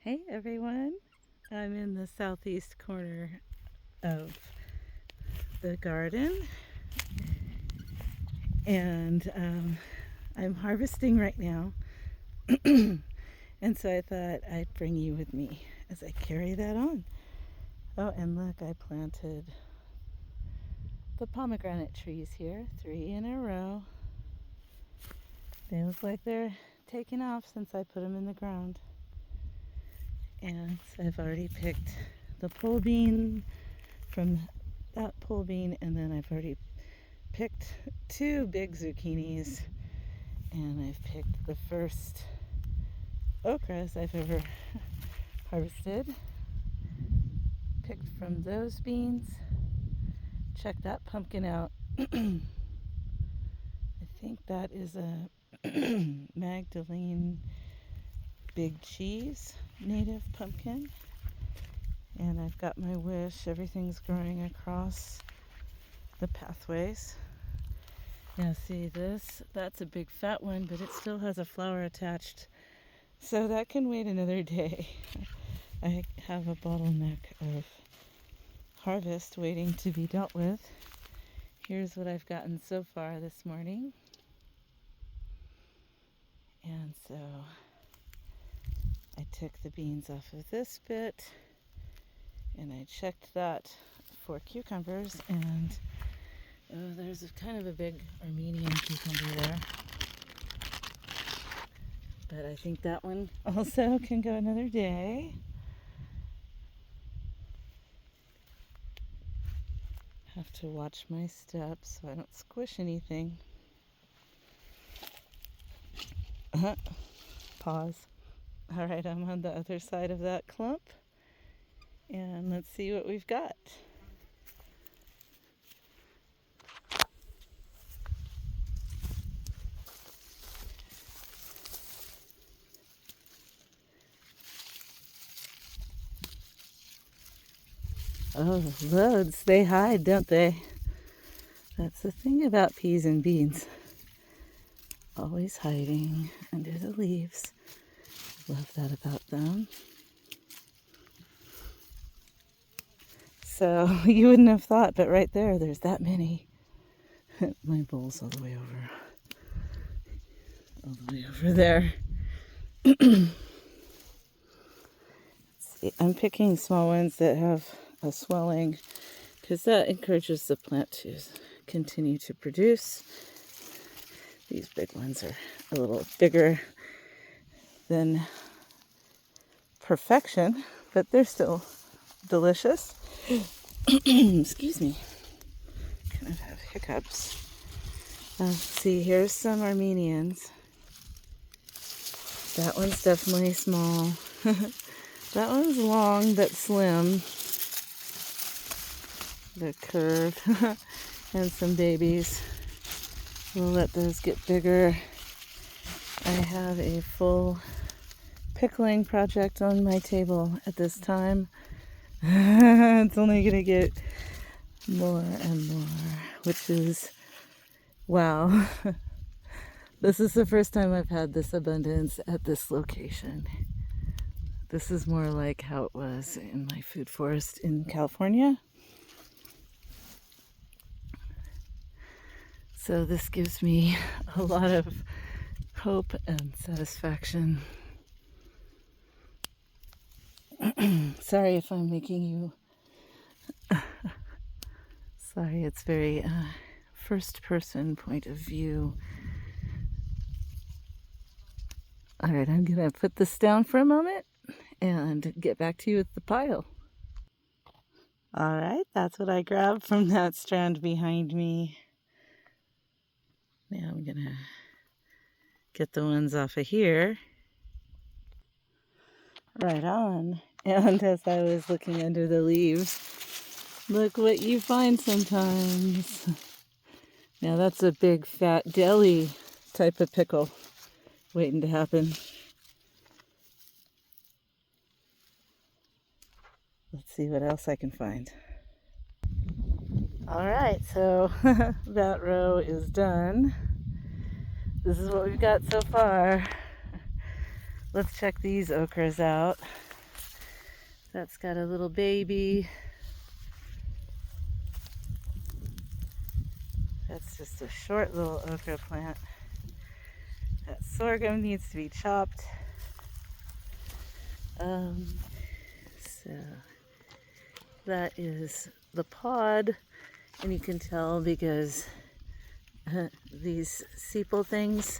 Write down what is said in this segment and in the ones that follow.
Hey everyone, I'm in the southeast corner of the garden and I'm harvesting right now. And so I thought I'd bring you with me as I carry that on. Oh, and look, I planted the pomegranate trees here, 3 in a row. They look like they're taking off since I put them in the ground. And I've already picked the pole bean from that pole bean, and then I've already picked 2 big zucchinis, and I've picked the first okras I've ever harvested. Picked from those beans. Check that pumpkin out. I think that is a Magdalene Big Cheese native pumpkin. And I've got my wish. Everything's growing across the pathways. Now see this? That's a big fat one, but it still has a flower attached. So that can wait another day. I have a bottleneck of harvest waiting to be dealt with. Here's what I've gotten so far this morning. And so I took the beans off of this bit and I checked that for cucumbers, and there's kind of a big Armenian cucumber there. But I think that one also can go another day. Have to watch my steps so I don't squish anything. Pause. All right, I'm on the other side of that clump, and let's see what we've got. Oh, loads. They hide, don't they? That's the thing about peas and beans. Always hiding under the leaves. Love that about them. So you wouldn't have thought, but right there's that many. My bowl's all the way over there. See, I'm picking small ones that have a swelling because that encourages the plant to continue to produce. These big ones are a little bigger than perfection, but they're still delicious. Excuse me. Kind of have hiccups. See, here's some Armenians. That one's definitely small. That one's long but slim. The curve. And some babies. We'll let those get bigger. I have a full pickling project on my table at this time. It's only going to get more and more, which is, wow. This is the first time I've had this abundance at this location. This is more like how it was in my food forest in California. So this gives me a lot of hope and satisfaction. Sorry if I'm making you... Sorry, it's very first person point of view. All right, I'm going to put this down for a moment and get back to you with the pile. All right, that's what I grabbed from that strand behind me. Now I'm going to get the ones off of here. Right on. And as I was looking under the leaves, look what you find sometimes. Now that's a big fat deli type of pickle waiting to happen. Let's see what else I can find. All right, so that row is done. This is what we've got so far. Let's check these okras out. That's got a little baby. That's just a short little okra plant. That sorghum needs to be chopped. So that is the pod, and you can tell because these sepal things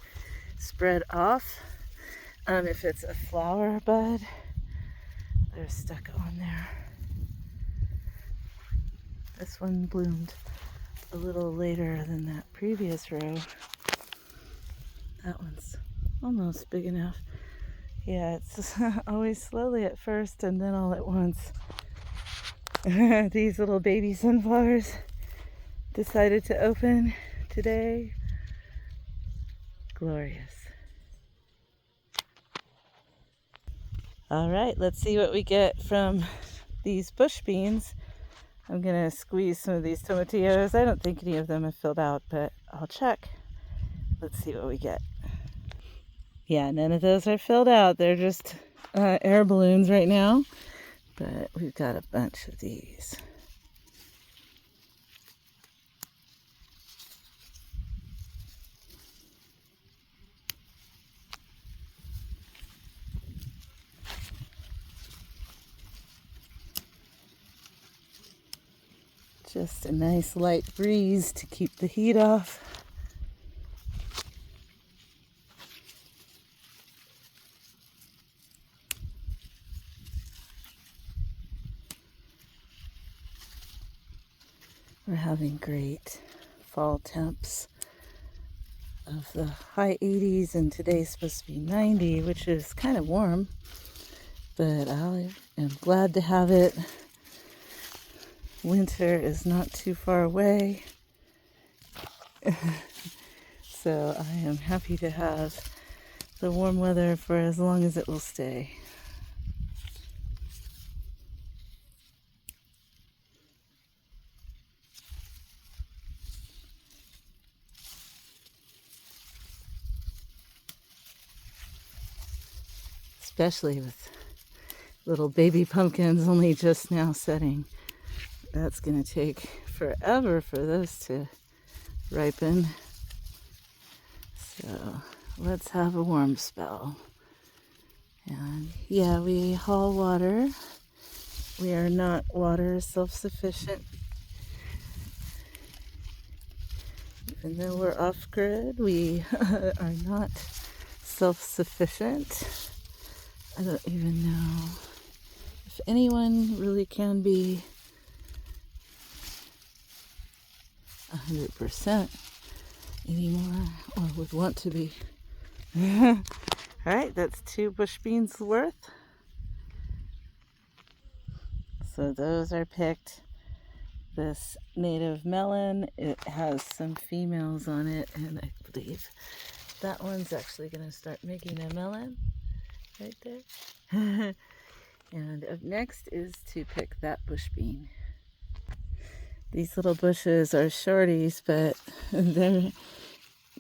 spread off. If it's a flower bud, they're stuck on there. This one bloomed a little later than that previous row. That one's almost big enough. Yeah, it's always slowly at first and then all at once. These little baby sunflowers decided to open today. Glorious. All right, let's see what we get from these bush beans. I'm gonna squeeze some of these tomatillos. I don't think any of them have filled out, but I'll check. Let's see what we get. Yeah, none of those are filled out. They're just air balloons right now, but we've got a bunch of these. Just a nice light breeze to keep the heat off. We're having great fall temps of the high 80s, and today's supposed to be 90, which is kind of warm, but I am glad to have it. Winter is not too far away, so I am happy to have the warm weather for as long as it will stay. Especially with little baby pumpkins only just now setting. That's going to take forever for those to ripen. So let's have a warm spell. And yeah, we haul water. We are not water self-sufficient. Even though we're off-grid, we are not self-sufficient. I don't even know if anyone really can be 100% anymore, or would want to be. All right, that's 2 bush beans worth. So those are picked. This native melon, it has some females on it, and I believe that one's actually going to start making a melon right there. And up next is to pick that bush bean. These little bushes are shorties, but they're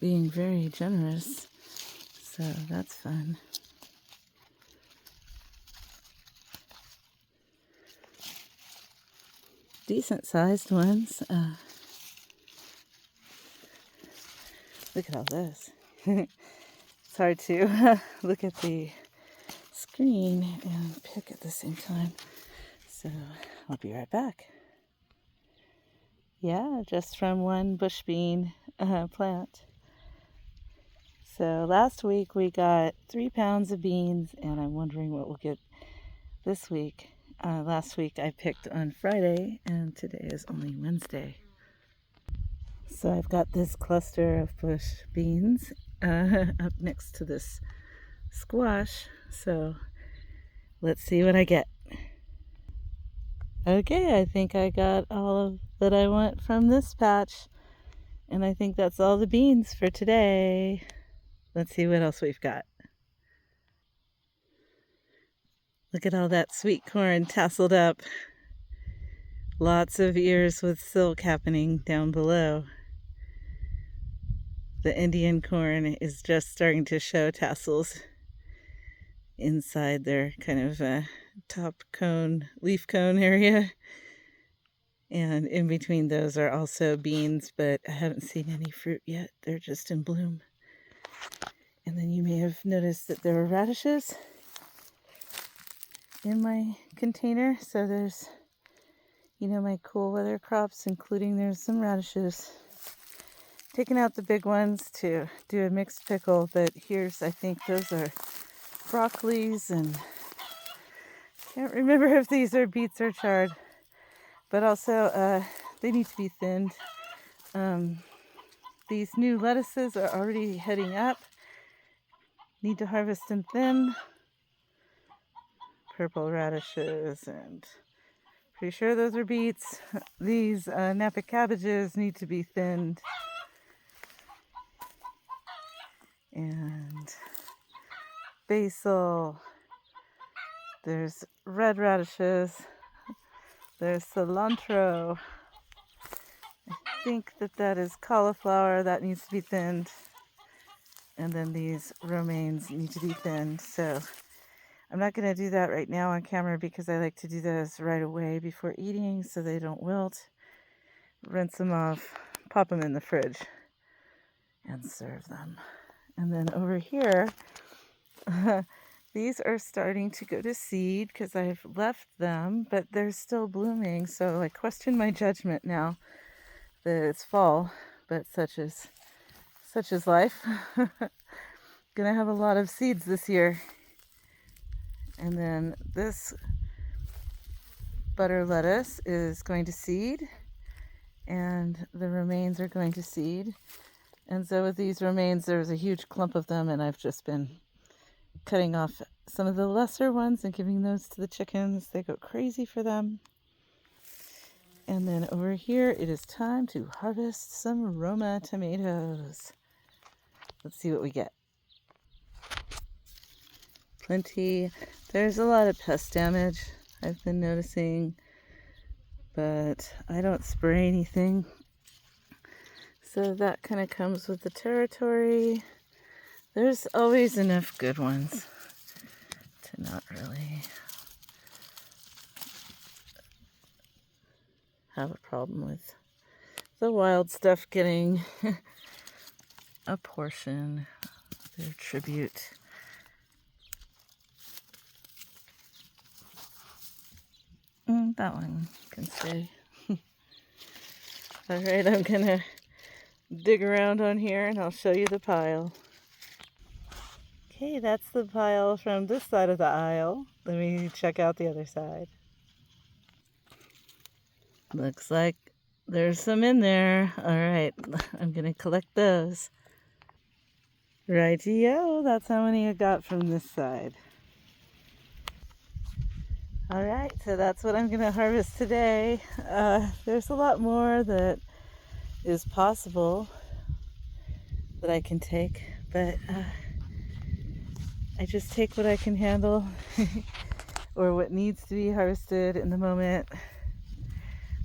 being very generous, so that's fun. Decent sized ones. Look at all this. It's hard to look at the screen and pick at the same time, so I'll be right back. Yeah, just from one bush bean plant. So last week we got 3 pounds of beans, and I'm wondering what we'll get this week. Last week I picked on Friday, and today is only Wednesday. So I've got this cluster of bush beans up next to this squash. So let's see what I get. Okay, I think I got all of that I want from this patch, and I think that's all the beans for today. Let's see what else we've got. Look at all that sweet corn tasseled up. Lots of ears with silk happening down below. The Indian corn is just starting to show tassels inside their kind of top cone, leaf cone area. And in between those are also beans, but I haven't seen any fruit yet. They're just in bloom. And then you may have noticed that there were radishes in my container. So there's, my cool weather crops, including there's some radishes. Taking out the big ones to do a mixed pickle, but I think those are broccolis, and can't remember if these are beets or chard, but also they need to be thinned. These new lettuces are already heading up. Need to harvest them thin. Purple radishes, and pretty sure those are beets. These Napa cabbages need to be thinned. And basil. There's red radishes. There's cilantro. I think that is cauliflower. That needs to be thinned. And then these romaines need to be thinned. So I'm not going to do that right now on camera because I like to do those right away before eating so they don't wilt. Rinse them off, pop them in the fridge, and serve them. And then over here, these are starting to go to seed because I've left them, but they're still blooming. So I question my judgment now that it's fall, but such is life. Gonna have a lot of seeds this year. And then this butter lettuce is going to seed, and the romaines are going to seed. And so with these romaines, there's a huge clump of them, and I've just been cutting off some of the lesser ones and giving those to the chickens. They go crazy for them. And then over here, it is time to harvest some Roma tomatoes. Let's see what we get. Plenty. There's a lot of pest damage I've been noticing, but I don't spray anything. So that kind of comes with the territory. There's always enough good ones to not really have a problem with the wild stuff getting a portion of their tribute. That one can stay. All right, I'm gonna dig around on here and I'll show you the pile. Okay, that's the pile from this side of the aisle. Let me check out the other side. Looks like there's some in there. All right, I'm gonna collect those. Righty-o, that's how many I got from this side. All right, so that's what I'm gonna harvest today. There's a lot more that is possible that I can take, but I just take what I can handle or what needs to be harvested in the moment.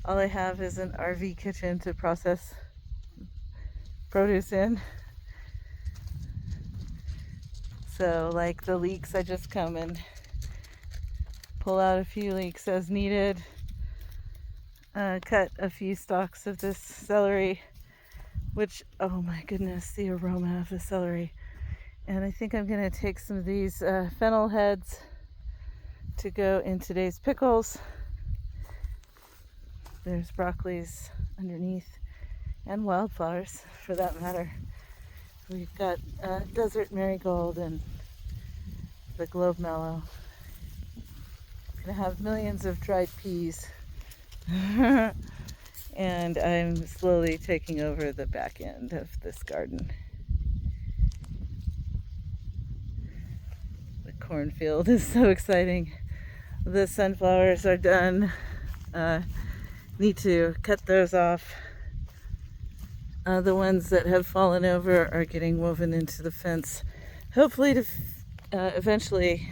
All I have is an RV kitchen to process produce in. So like the leeks, I just come and pull out a few leeks as needed. Cut a few stalks of this celery, which, oh my goodness, the aroma of the celery. And I think I'm going to take some of these fennel heads to go in today's pickles. There's broccolis underneath, and wildflowers for that matter. We've got desert marigold and the globe mallow. Gonna have millions of dried peas. And I'm slowly taking over the back end of this garden. The cornfield is so exciting. The sunflowers are done. Need to cut those off. The ones that have fallen over are getting woven into the fence, hopefully to eventually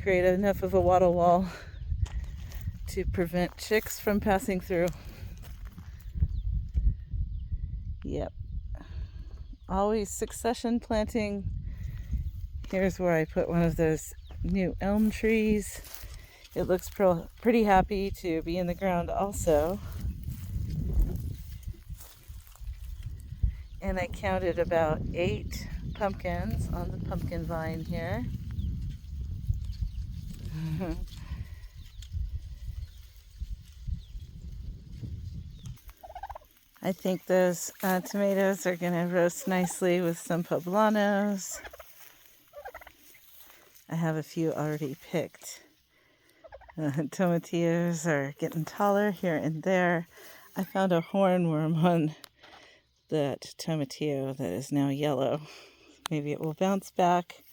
create enough of a wattle wall to prevent chicks from passing through. Yep. Always succession planting. Here's where I put one of those new elm trees. it looks pretty happy to be in the ground also. And I counted about 8 pumpkins on the pumpkin vine here. I think those tomatoes are going to roast nicely with some poblanos. I have a few already picked. Tomatillos are getting taller here and there. I found a hornworm on that tomatillo that is now yellow. Maybe it will bounce back.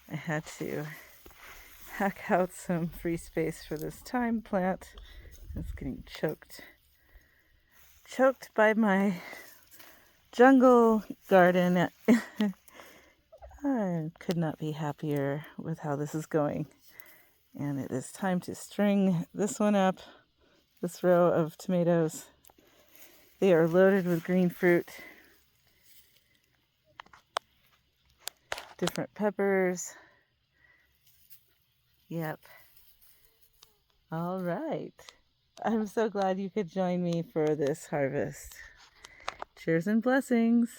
I had to hack out some free space for this thyme plant. It's getting choked by my jungle garden. I could not be happier with how this is going. And it is time to string this one up, this row of tomatoes. They are loaded with green fruit, different peppers. Yep. All right. I'm so glad you could join me for this harvest. Cheers and blessings.